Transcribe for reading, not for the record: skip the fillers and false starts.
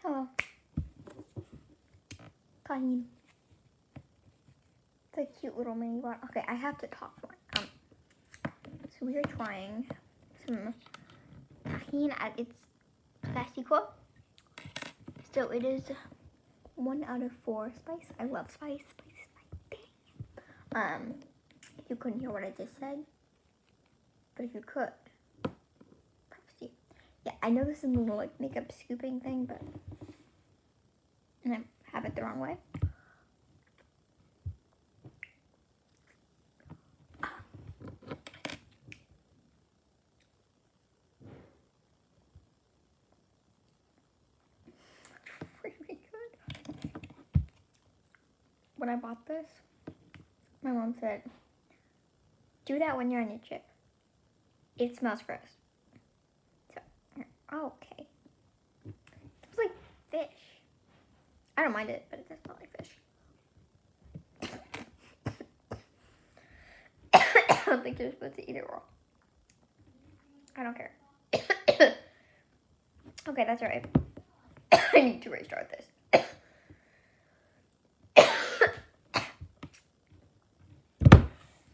Hello. Tahini. It's a cute little mini bar. Okay, I have to talk more. So we are trying some tahini at its classico. So it is 1 out of 4 spice. I love spice. Spice is my thing. If you couldn't hear what I just said, but if you could, props to you. Yeah, I know this is a little like makeup scooping thing, but and I have it the wrong way. Really good. When I bought this, my mom said, do that when you're on your trip. It smells gross. So, oh, okay. It smells like fish. I don't mind it, but it does smell like fish. I don't think you're supposed to eat it raw. I don't care. Okay, that's alright. I need to restart this.